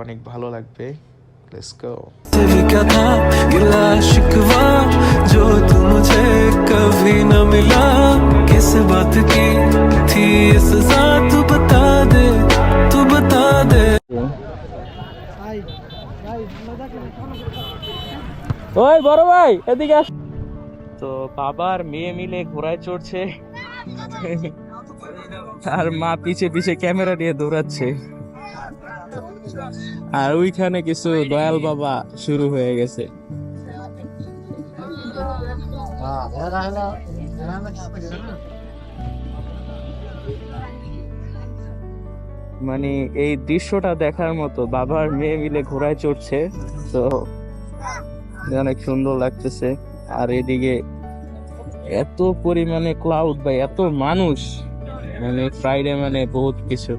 অনেক ভালো লাগবে। Let's go. क्या था गिला शिकवा जो तू मुझे कभी न मिला किस बात की थी ये सजा तू बता दे ওই বড় ভাই এদিকে আস। তো বাবা আর মেয়ে মিলে ঘোড়ায় চড়ছে আর মা পিছে পিছে ক্যামেরা নিয়ে দৌড়াচ্ছে। আর ওইখানে কিছু দয়াল বাবা শুরু হয়ে গেছে। মানে এই দৃশ্যটা দেখার মতো, বাবা আর মেয়ে মিলে ঘোড়ায় চড়ছে, তো অনেক সুন্দর লাগতেছে। আর এদিকে এত পরিমাণে ক্লাউড বা এত মানুষ, মানে ফ্রাইডে মানে বহুত কিছু।